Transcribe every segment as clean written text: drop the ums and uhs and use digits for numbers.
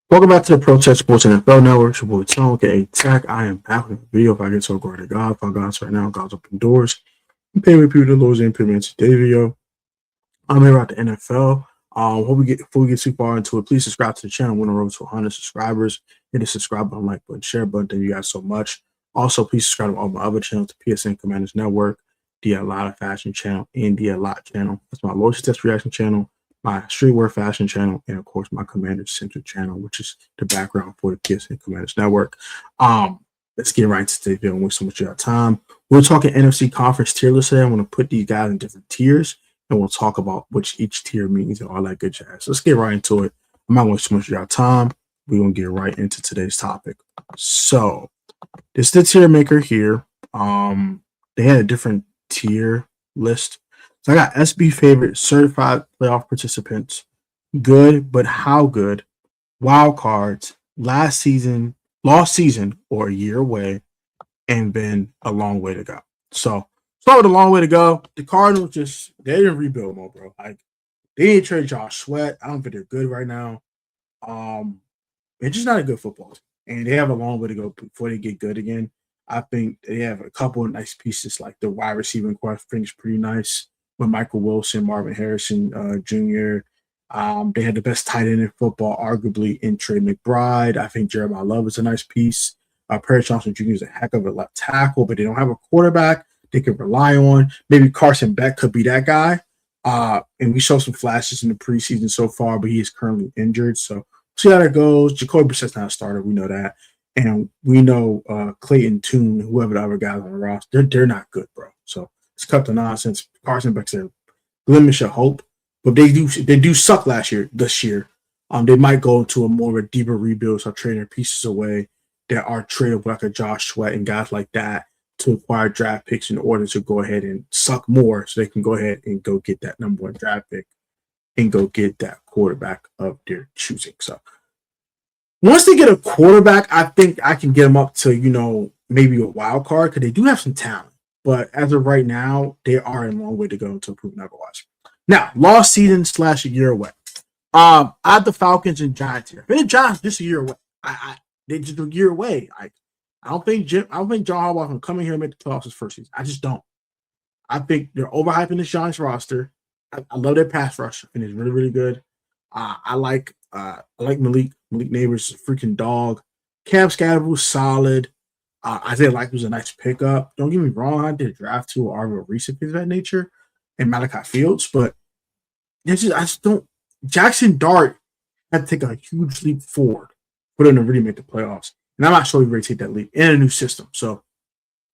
Welcome back to the Pro Tech Sports NFL Network. It's your boy Tom, aka Tech. I am back with a video. If I get so glory to God, for God's right now, God's open doors. And pay me people the Lord's and pay me into today's video. I'm here at the NFL. Before we get too far into it, please subscribe to the channel. We're on the road to 100 subscribers. Hit the subscribe button, like button, share button. Thank you guys so much. Also, please subscribe to all my other channels, the PSN Commanders Network, the A Lot of Fashion channel, and the A Lot channel. That's my Loyalty Test Reaction channel, my Streetwear Fashion channel, and of course my Commanders Center channel, which is the background for the PSN Commanders Network. Let's get right into today's video and waste so much of your time. We're talking NFC conference tier list today. I'm going to put these guys in different tiers, and we'll talk about which each tier means and all that good jazz. So let's get right into it. I'm not wasting much of your time. We're going to get right into today's topic. So this is the tier maker here. They had a different tier list. So I got SB favorite, certified playoff participants, good, but how good, wild cards, lost season, or a year away, and been a long way to go. So start with a long way to go. The Cardinals they didn't rebuild mode, bro. Like they didn't trade Josh Sweat. I don't think they're good right now. They're just not a good football team. And they have a long way to go before they get good again. I think they have a couple of nice pieces, like the wide receiving core. I think is pretty nice with Michael Wilson, Marvin Harrison Jr. They had the best tight end in football, arguably, in Trey McBride. I think Jeremiah Love is a nice piece. Paris Johnson Jr. is a heck of a left tackle, but they don't have a quarterback they can rely on. Maybe Carson Beck could be that guy. And we saw some flashes in the preseason so far, but he is currently injured. So see how that goes. Jacoby Brissett's not a starter. We know that. And we know Clayton Tune, whoever the other guys on the roster, they're not good, bro. So let's cut the nonsense. Carson Beck's a blemish of hope. But they do suck this year. They might go into a more of a deeper rebuild, so trading pieces away that are tradable, like a Josh Sweat and guys like that, to acquire draft picks in order to go ahead and suck more so they can go ahead and go get that number one draft pick and go get that quarterback of their choosing. So once they get a quarterback, I think I can get them up to, maybe a wild card because they do have some talent. But as of right now, they are a long way to go to prove otherwise. Now, lost season / a year away. I have the Falcons and Giants here. If the Giants just a year away, they just a year away. I don't think John Harbaugh can come in here and make the playoffs his first season. I just don't. I think they're overhyping the Giants roster. I love their pass rush. I think it's really, really good. I like Malik. Malik Neighbors is a freaking dog. Cam Scatterbu's solid. Isaiah Likely was a nice pickup. Don't get me wrong. I did a draft too, or a recent pick of that nature, and Malachi Fields, but I just don't. Jackson Dart had to take a huge leap forward for them to really make the playoffs. And I'm not sure he's ready to take that leap in a new system. So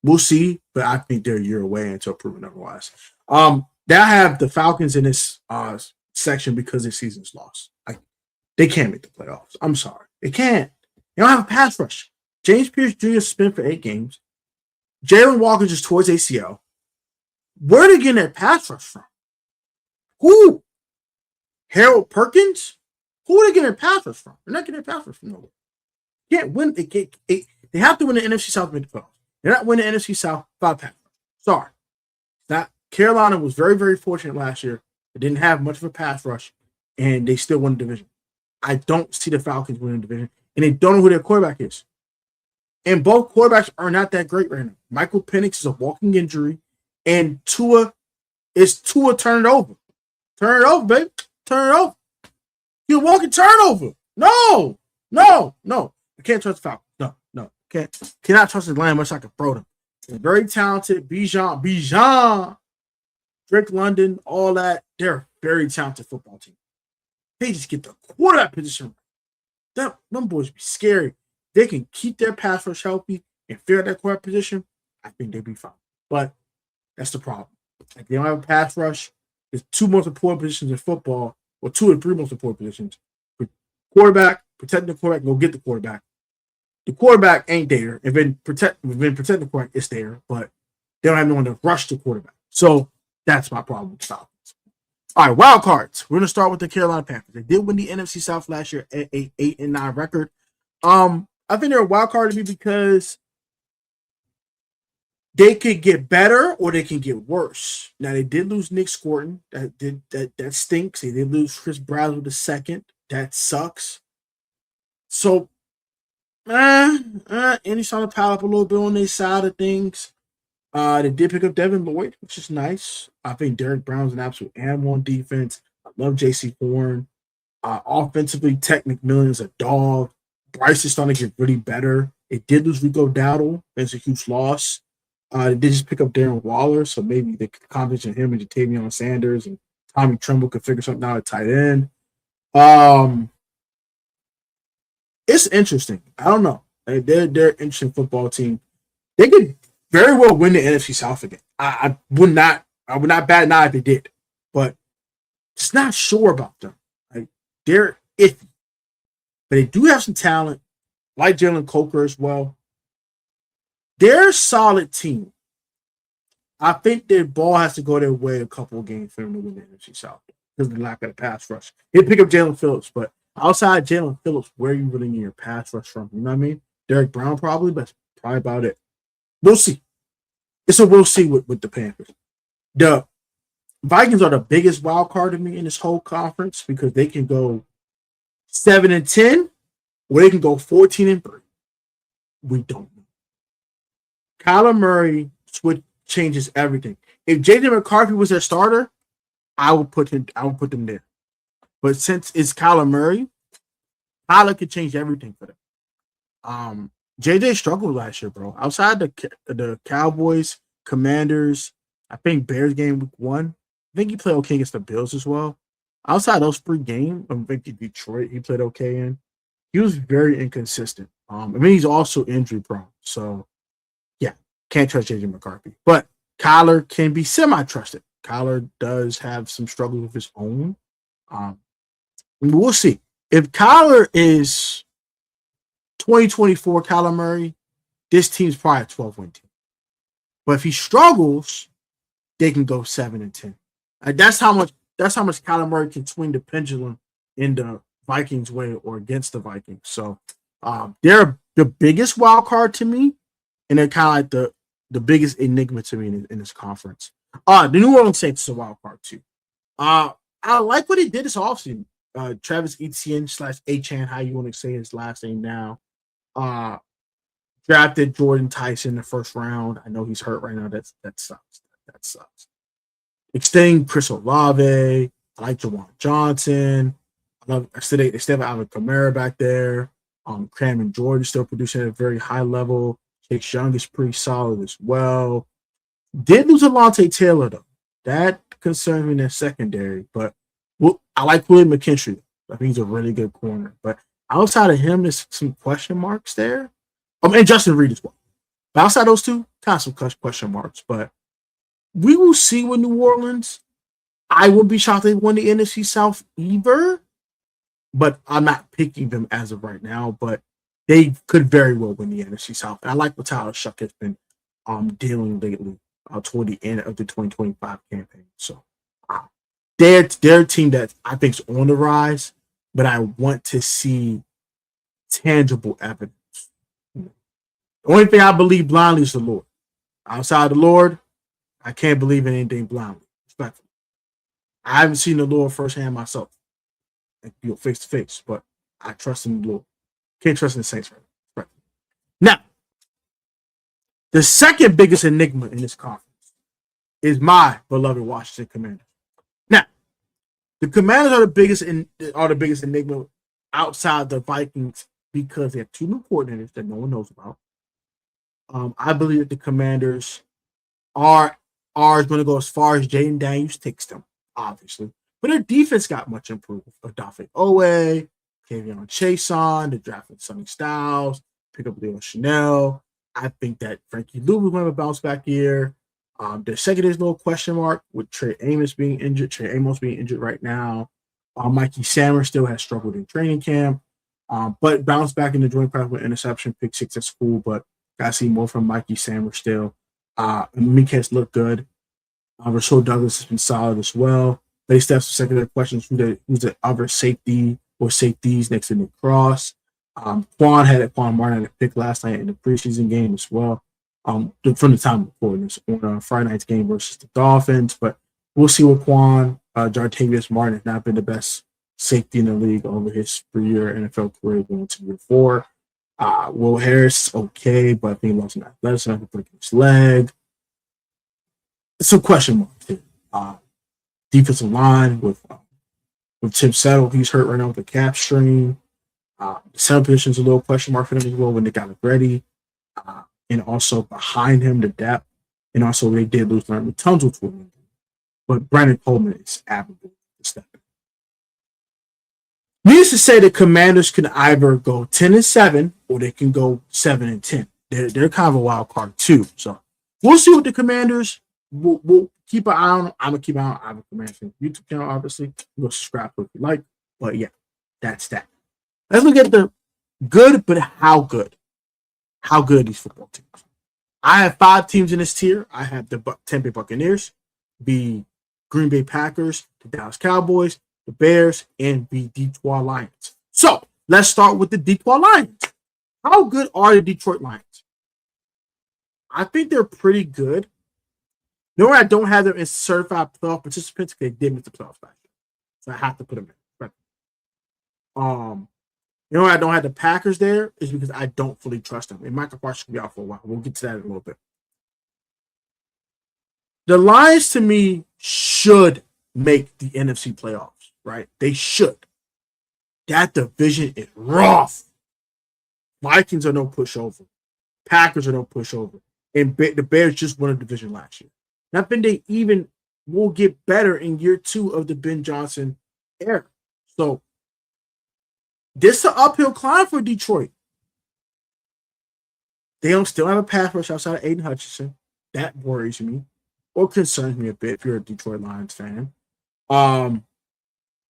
we'll see, but I think they're a year away until proven otherwise. They have the Falcons in this section because their season's lost. They can't make the playoffs. I'm sorry. They can't. They don't have a pass rush. James Pierce Jr. suspended for 8 games. Jalen Walker just tore his ACL. Where are they getting that pass rush from? Who? Harold Perkins? Who are they getting their pass rush from? They're not getting their pass rush from nowhere. Can't win. They have to win the NFC South to make the playoffs. They're not winning the NFC South without pass rush. Sorry. Carolina was very, very fortunate last year. They didn't have much of a pass rush, and they still won the division. I don't see the Falcons winning the division, and they don't know who their quarterback is. And both quarterbacks are not that great right now. Michael Penix is a walking injury, and Tua turn it over. Turn it over, baby. Turn it over. You're a walking turnover. No. I can't trust the Falcons. No. Cannot trust the Lions much I can throw them. They're very talented. Bijan, Drake London, all that. They're a very talented football team. They just get the quarterback position right. Them boys be scary. They can keep their pass rush healthy and figure out that quarterback position. I think they'll be fine. But that's the problem. Like they don't have a pass rush. There's 2 most important positions in football, or 2 or 3 most important positions. Quarterback, protect the quarterback, go get the quarterback. The quarterback ain't there. If been protect the quarterback, it's there, but they don't have no one to rush the quarterback. So that's my problem with the Falcons. All right, wild cards. We're gonna start with the Carolina Panthers. They did win the NFC South last year at a 8-9 record. I think they're a wild card to me because they could get better or they can get worse. Now they did lose Nick Scorton. That stinks. They did lose Chris Bradley II. That sucks. So, Indy's trying to pile up a little bit on their side of things. They did pick up Devin Lloyd, which is nice. I think Derek Brown's an absolute animal on defense. I love J.C. Horn. Offensively, Tech McMillan's a dog. Bryce is starting to get really better. It did lose Rico Dowdle. That's a huge loss. They did just pick up Darren Waller, so maybe the combination of him and Jatavion Sanders and Tommy Tremble could figure something out at tight end. It's interesting. I don't know. They're an interesting football team. They could very well win the NFC South again. I would not bat an eye if they did, but just not sure about them. Like, they're iffy, but they do have some talent, like Jalen Coker as well. They're a solid team. I think their ball has to go their way a couple of games for them to win the NFC South because of the lack of the pass rush. They pick up Jalen Phillips, but outside Jalen Phillips, where are you really need your pass rush from? You know what I mean? Derek Brown probably, but that's probably about it. We'll see. It's a we'll see with the Panthers. The Vikings are the biggest wild card to me in this whole conference because they can go 7-10 or they can go 14-3. We don't know. Kyler Murray changes everything. If JJ McCarthy was their starter, I would put them there. But since it's Kyler Murray, Kyler could change everything for them. JJ struggled last year, bro. Outside the Cowboys, Commanders, I think Bears game week 1. I think he played okay against the Bills as well. Outside those 3 games, I think Detroit he played okay in. He was very inconsistent. I mean, he's also injury prone. So, yeah, can't trust JJ McCarthy. But Kyler can be semi-trusted. Kyler does have some struggles of his own. We'll see. If Kyler is 2024 Kyler Murray, this team's probably a 12-win team. But if he struggles, they can go 7-10. That's how much Kyler Murray can swing the pendulum in the Vikings' way or against the Vikings. So they're the biggest wild card to me, and they're kind of like the biggest enigma to me in this conference. The New Orleans Saints is a wild card too. I like what he did this offseason. Travis Etienne / Achan, how you want to say his last name now. Drafted Jordan Tyson in the first round. I know he's hurt right now. That sucks. That sucks. Extending Chris Olave. I like Jawan Johnson. They still have Alvin Kamara back there. Cam Jordan still producing at a very high level. Chase Young is pretty solid as well. Did lose Alontae Taylor though. That concerns me in their secondary, but I like William McKinstry. I think he's a really good corner. But outside of him, there's some question marks there. And Justin Reed as well. But outside those two, kind of some question marks. But we will see with New Orleans. I wouldn't be shocked if they won the NFC South either. But I'm not picking them as of right now. But they could very well win the NFC South. And I like what Tyler Shuck has been dealing lately toward the end of the 2025 campaign. So they're a team that I think is on the rise, but I want to see tangible evidence. The only thing I believe blindly is the Lord. Outside the Lord, I can't believe in anything blindly. Respectfully. I haven't seen the Lord firsthand myself, face to face, but I trust in the Lord. Can't trust in the Saints right now. The second biggest enigma in this conference is my beloved Washington Commanders. Now, the Commanders are the biggest enigma outside the Vikings because they have 2 new coordinators that no one knows about. I believe that the Commanders are going to go as far as Jaden Daniels takes them, obviously. But their defense got much improved. Odafe Owe, Kavion Chason, they drafted Sonny Styles, pick up Leo Chanel. I think that Frankie Lou was going to have a bounce back year. Their secondary is a little question mark with Trey Amos being injured right now. Mikey Sammer still has struggled in training camp, but bounced back in the joint practice with interception, pick 6 at school. But gotta see more from Mikey Sammer still. Mink has looked good. Rashawn Douglas has been solid as well. They still have some secondary questions. Who's the other safety or safeties next to Nick Cross? Quan Martin had a pick last night in the preseason game as well. From the time before this on Friday night's game versus the Dolphins, but we'll see what Quan. Jartavius Martin has not been the best safety in the league over his 3-year NFL career going to year 4. Will Harris, okay, but I think he lost an athleticism after breaking his leg. Some question marks here. Defensive line with Tim Settle, he's hurt right now with a calf strain. The center position's a little question mark for them as well when they got it ready. And also behind him, the depth. And also they did lose Larry Tunsil to him. But Brandon Coleman is admirable to step in. Needless to say, the Commanders can either go 10-7 or they can go 7-10. They're kind of a wild card too. So we'll see what the Commanders. We'll keep an eye on them. I'm gonna keep an eye on our Commanders YouTube channel. Obviously, you'll subscribe if you like. But yeah, that's that. Let's look at the good, but how good? How good are these football teams? I have 5 teams in this tier. I have the Tampa Bay Buccaneers, the Green Bay Packers, the Dallas Cowboys, the Bears, and the Detroit Lions. So let's start with the Detroit Lions. How good are the Detroit Lions? I think they're pretty good. You know, I don't have them as certified playoff participants because they did miss the playoffs last year, so I have to put them in. You know, I don't have the Packers there is because I don't fully trust them. And Michael Parsons will be out for a while. We'll get to that in a little bit. The Lions, to me, should make the NFC playoffs, right? They should. That division is rough. Vikings are no pushover. Packers are no pushover. And the Bears just won a division last year. And I think they even will get better in year 2 of the Ben Johnson era. So, this is an uphill climb for Detroit. They don't still have a pass rush outside of Aiden Hutchinson. That worries me or concerns me a bit if you're a Detroit Lions fan.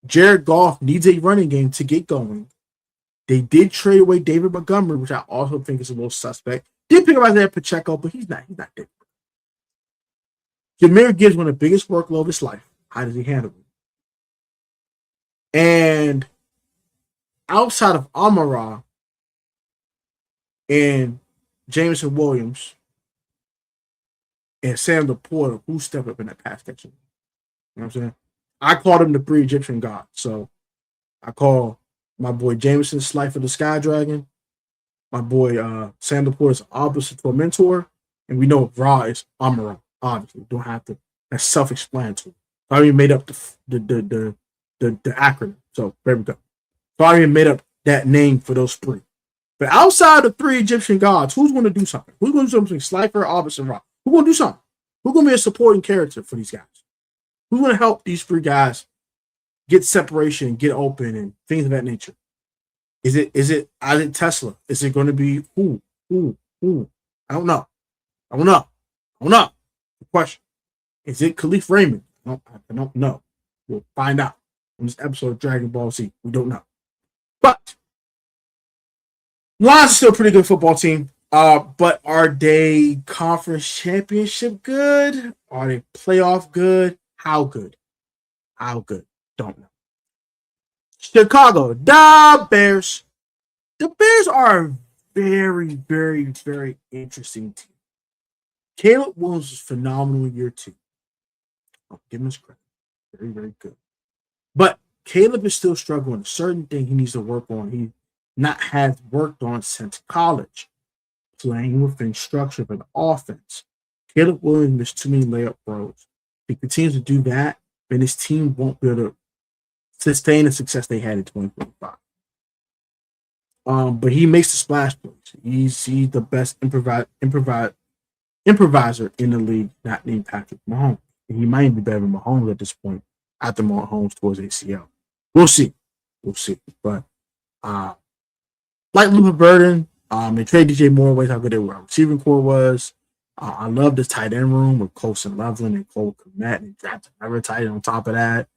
Jared Goff needs a running game to get going. They did trade away David Montgomery, which I also think is a little suspect. Did pick up Isaiah Pacheco, but he's not David. Jahmyr Gibbs won the biggest workload of his life. How does he handle it? And outside of Amon-Ra and Jameson Williams and Sam Laporta, who stepped up in that pass catching? You know what I'm saying? I called him the pre-Egyptian god. So I call my boy Jameson Slife of the Sky Dragon. My boy Sam Laporta is opposite to a mentor. And we know Ra is Amon-Ra. Obviously, don't have to. That's self-explanatory. I already made up the acronym. So there we go. So I already made up that name for those 3. But outside of 3 Egyptian gods, who's going to do something? Who's going to do something? Slifer, Albus, and Ra. Who's going to do something? Who's going to be a supporting character for these guys? Who's going to help these 3 guys get separation, get open, and things of that nature? Is it Isaac Tesla? Is it going to be who? I don't know. The question. Is it Khalif Raymond? I don't know. We'll find out on this episode of Dragon Ball Z. We don't know. But Lions are still a pretty good football team. But are they conference championship good? Are they playoff good? How good? Don't know. Chicago, the Bears. The Bears are a very, very, very interesting team. Caleb Williams was phenomenal in year 2. I'll give him his credit. Very, very good. But Caleb is still struggling. A certain thing he needs to work on. He has worked on since college. Playing within structure of an offense. Caleb Williams missed too many layup throws. If he continues to do that, then his team won't be able to sustain the success they had in 2025. But he makes the splash plays. He's the best improviser in the league, not named Patrick Mahomes. And he might be better than Mahomes at this point after Mahomes towards ACL. We'll see. But like Luka Burden, they traded DJ Moore, how good they were. Our receiving core was. I love the tight end room with Colson Loveland and Cole Kmet and drafted another tight end on top of that.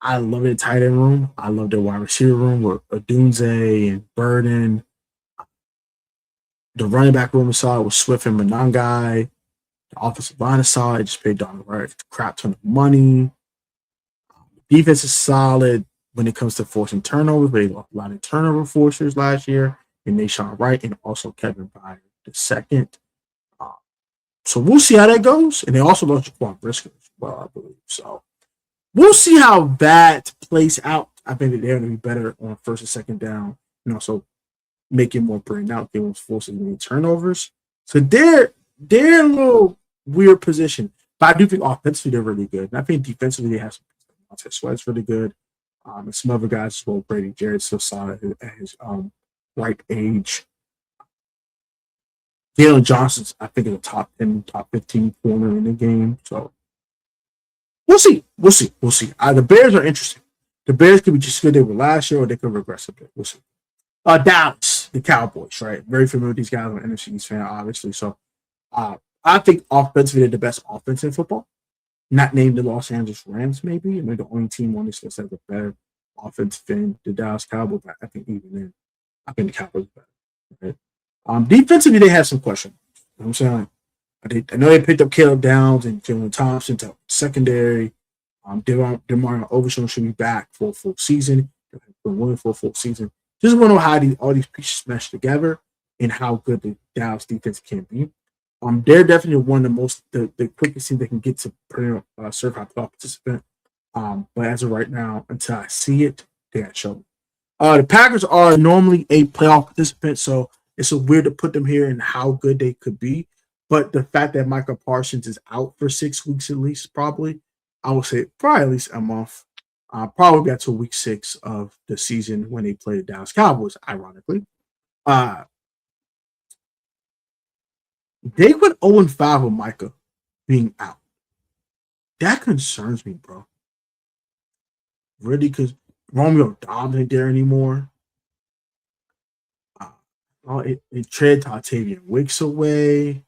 I love the tight end room. I love the wide receiver room with Odunze and Burden. The running back room is solid with Swift and Monangai. The offensive line is solid. Just paid Don Wright a crap ton of money. Defense is solid when it comes to forcing turnovers. They lost a lot of turnover forcers last year. And Nashawn Wright and also Kevin Byard II. So we'll see how that goes. And they also lost Jaquan Brisker as well, I believe. So we'll see how that plays out. I think that they're going to be better on first and second down, and also make it more bring out. They won't force any turnovers. So they're in a little weird position. But I do think offensively they're really good. And I think defensively they have some. Sweat's really good. And some other guys as well. Brady Jarrett's still solid at his ripe age. Jalen Johnson's, I think, is a top 10, top 15 corner in the game. So we'll see. The Bears are interesting. The Bears could be just good they were last year, or they could regress a bit. We'll see. Dallas, the Cowboys, right? Very familiar with these guys. I'm an NFC East fan, obviously. So I think offensively they're the best offense in football. Not named the Los Angeles Rams, maybe. Maybe the only team on this list has a better offense than the Dallas Cowboys. I think even then, I think the Cowboys are better. Right? Defensively, they have some questions. You know what I'm saying? I know they picked up Caleb Downs and Jalen Thompson to secondary. DeMar Overshown should be back for a full season. For winning for a full season. Just want to know how all these pieces mesh together and how good the Dallas defense can be. They're definitely one of the quickest teams that can get to certified playoff participant. But as of right now, until I see it, they got shown. The Packers are normally a playoff participant, so it's so weird to put them here and how good they could be. But the fact that Michael Parsons is out for 6 weeks at least, probably, I would say probably at least a month. Probably got to week 6 of the season when they played the Dallas Cowboys, ironically. They went 0-5 with Micah being out. That concerns me, bro. Really, because Romeo Dobbs ain't there anymore. It traded Octavian Wicks away.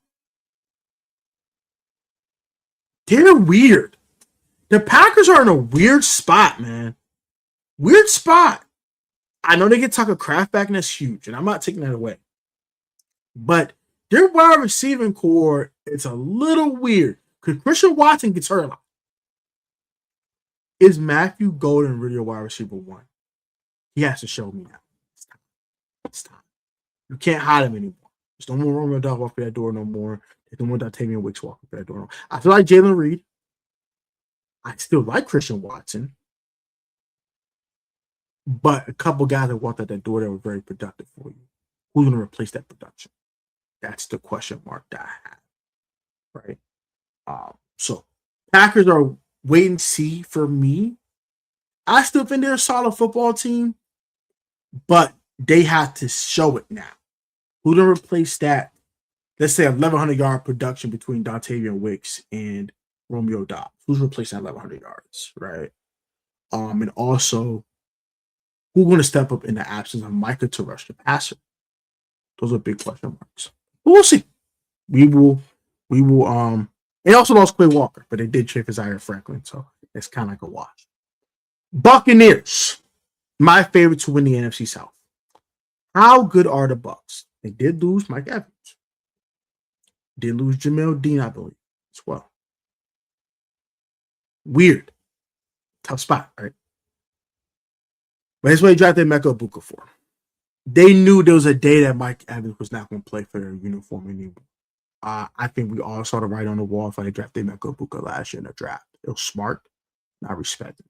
They're weird. The Packers are in a weird spot, man. Weird spot. I know they get Tucker Kraft back, and that's huge, and I'm not taking that away. But their wide receiving core, it's a little weird because Christian Watson gets hurt a lot. Is Matthew Golden really a wide receiver 1? He has to show me now. It's time. You can't hide him anymore. There's no more Romeo Dobbs walk through that door no more. There's no more Octavian Wicks walking through that door. I feel like Jalen Reed. I still like Christian Watson. But a couple guys that walked out that door that were very productive for you. Who's going to replace that production? That's the question mark that I have. Right? So Packers are wait and see for me. I still think they're a solid football team, but they have to show it now. Who's going to replace that? Let's say 1,100-yard production between Dontavian Wicks and Romeo Dobbs. Who's replacing that 1,100 yards, right? And also, who's going to step up in the absence of Micah to rush the passer? Those are big question marks. But we'll see. We will. They also lost Quay Walker, but they did trade for Zaire Franklin, so it's kind of like a wash. Buccaneers, my favorite to win the NFC South. How good are the Bucs? They did lose Mike Evans. Did lose Jamel Dean, I believe, as well. Weird. Tough spot, right? But that's what they drafted Mecca Ibuka for. They knew there was a day that Mike Evans was not going to play for their uniform anymore. I think we all saw the writing on the wall if I drafted Mecca Ibuka last year in the draft. It was smart, and I respect it.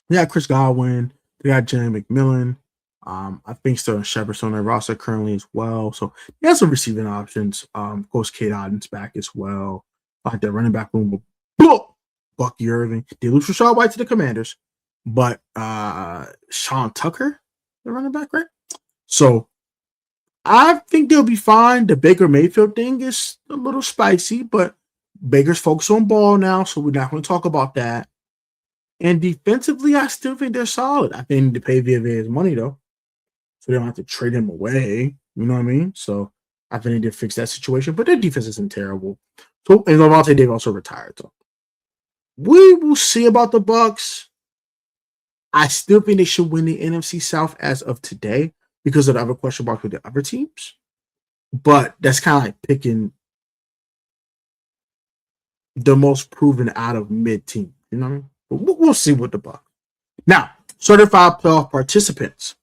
They got Chris Godwin. They got Jerry McMillan. I think Sterling Shepard's on their roster currently as well. So they have some receiving options. Of course, Cade Otton's back as well. Like their running back room with Bucky Irving. They lose Rashad White to the Commanders. But Sean Tucker, the running back, right? So I think they'll be fine. The Baker Mayfield thing is a little spicy, but Baker's focused on ball now, so we're not going to talk about that. And defensively, I still think they're solid. I think they need to pay Via money, though. So they don't have to trade him away. You know what I mean? So I think they did fix that situation, but their defense isn't terrible. So, and Lavonte David also retired. So we will see about the Bucs. I still think they should win the NFC South as of today because of the other question mark with the other teams. But that's kind of like picking the most proven out of mid-team. You know what I mean? But we'll see with the Bucs. Now, certified playoff participants.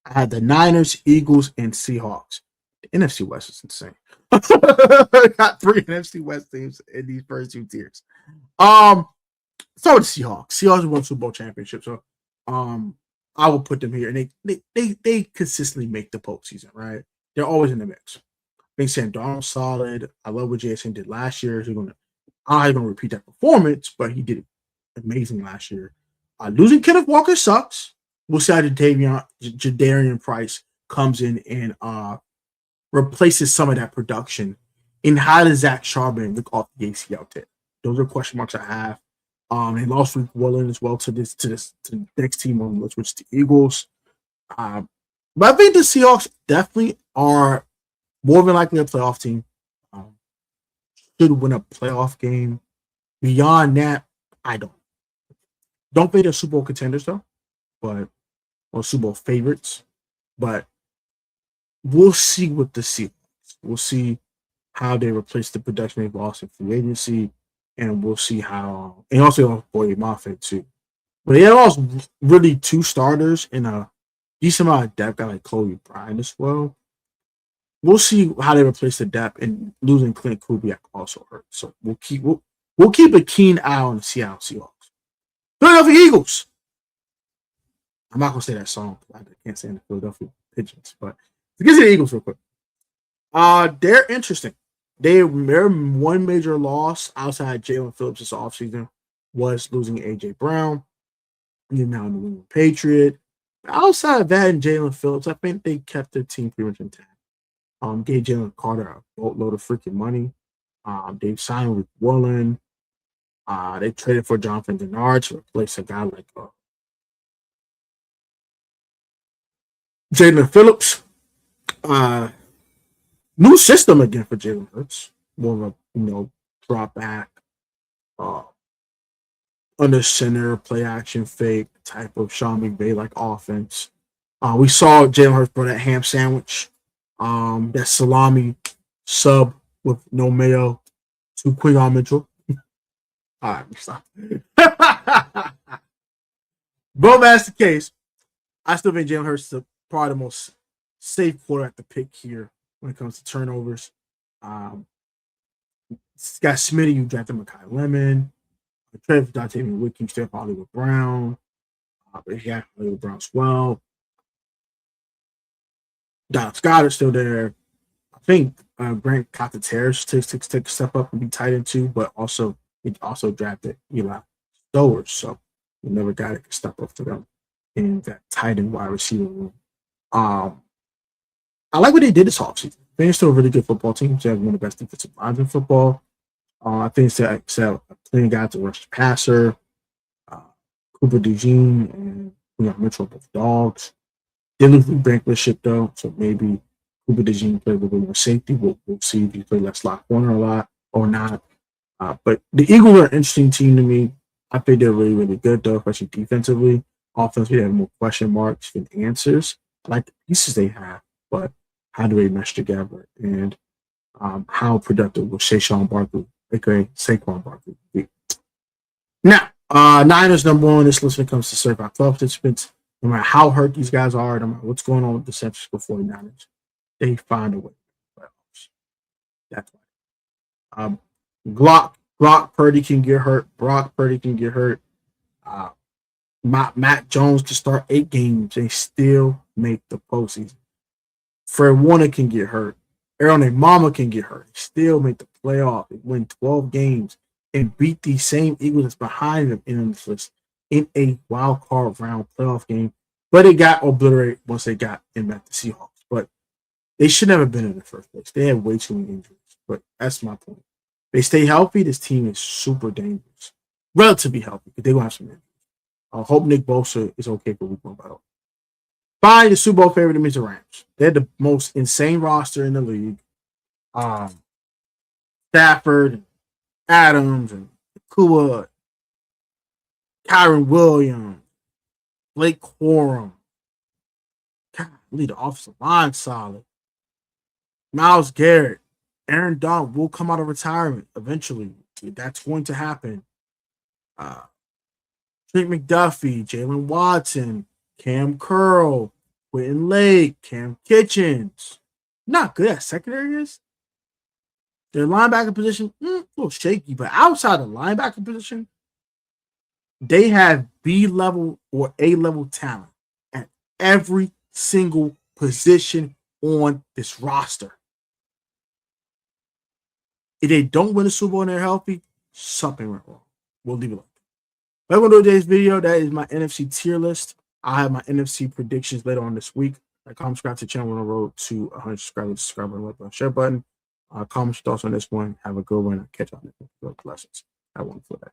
I had the Niners, Eagles, and Seahawks. The NFC West is insane. I got 3 NFC West teams in these first 2 tiers. start with the Seahawks. Seahawks won Super Bowl championship, so I will put them here, and they consistently make the postseason. Right, they're always in the mix. I think Sam Darnold's solid. I love what Jason did last year. I'm not going to repeat that performance, but he did amazing last year. Losing Kenneth Walker sucks. We'll see how Jadarian Price comes in and replaces some of that production. And how does Zach Charbonnet look off the ACL tip? Those are question marks I have. They lost Rick Willen as well to the next team on which is the Eagles. But I think the Seahawks definitely are more than likely a playoff team. Should win a playoff game. Beyond that, I don't think they're Super Bowl contenders though, or Super Bowl favorites. But we'll see with the Seahawks. We'll see how they replace the production they've lost in free agency, and we'll see how. And also, Boye Mafia too. But they lost really two starters and a decent amount of depth guy like Chloe Bryan as well. We'll see how they replace the depth, and losing Clint Kubiak also hurt. So we'll keep a keen eye on the Seattle Seahawks. Philadelphia Eagles. I'm not gonna say that song. I can't stand the Philadelphia Pigeons, but to get to the Eagles real quick. They're interesting. Their one major loss outside Jalen Phillips this offseason was losing AJ Brown. You're now New England Patriot. Outside of that and Jalen Phillips, I think they kept their team pretty much intact. Gave Jalen Carter a boatload of freaking money. They've signed with Woolen. They traded for Jonathan Denard to replace a guy like Jalen Phillips. New system again for Jalen Hurts. More of a drop back, under center, play action fake type of Sean McVay like offense. We saw Jalen Hurts throw that ham sandwich, that salami sub with no mayo to Quinyon Mitchell. All right, stop. But that's the case. I still think Jalen Hurts is probably the most safe quarterback to pick here when it comes to turnovers. Got Smitty, you drafted Mekhi Lemon. Traded for Dante Wicking, still Hollywood Brown. But he got Hollywood Brown as well. Don Scott is still there. I think Grant Cottateras take a step up and be tight end too, but he also drafted Eli Stowers, so we never got it to step up to them in that tight end wide receiver room. I like what they did this offseason. They're still a really good football team. They have one of the best defensive lines in football. I think they excel playing guys to rush the passer. Cooper DeJean and Mitchell both dogs. They lose Blankenship though, so maybe Cooper DeJean play a little bit more safety. We'll see if he play less slot corner a lot or not. But the Eagles are an interesting team to me. I think they're really, really good though, especially defensively. Offensively, they have more question marks than answers. I like the pieces they have, but how do they mesh together? And how productive will Saquon Barkley, aka Saquon Barkley, be? Now, Niners number one on this list when it comes to certified playoff participants. No matter how hurt these guys are, no matter what's going on with the San Francisco 49ers, they find a way to playoffs. That's why. Brock Purdy can get hurt. Brock Purdy can get hurt. Matt Jones can start 8 games. They still make the postseason. Fred Warner can get hurt. Aaron Mama can get hurt. They still make the playoff. They win 12 games and beat the same Eagles that's behind them in this list in a wild card round playoff game. But it got obliterated once they got in at the Seahawks. But they should never have been in the first place. They had way too many injuries. But that's my point. They stay healthy. This team is super dangerous. Relatively healthy, but they're going to have some injuries. I hope Nick Bosa is okay for week 1 battle. Finally, the Super Bowl favorite is the Rams. They're the most insane roster in the league. Stafford, Adams, and Kua, Kyron Williams, Blake Corum. God, the offensive line solid. Myles Garrett, Aaron Donald will come out of retirement eventually. That's going to happen. Trent McDuffie, Jalen Watson, Cam Curl, Quentin Lake, Cam Kitchens. Not good at secondary is. Their linebacker position, a little shaky, but outside the linebacker position, They have B level or A level talent at every single position on this roster. If they don't win the Super Bowl and they're healthy, something went wrong. We'll leave it like that. Welcome to today's video. That is my NFC tier list. I'll have my NFC predictions later on this week. Comment, subscribe to the channel on the road to 100 subscribers. Subscribe and like the share button. Comment your thoughts on this one. Have a good one. I'll catch you on the next. Blessings. Have one for that.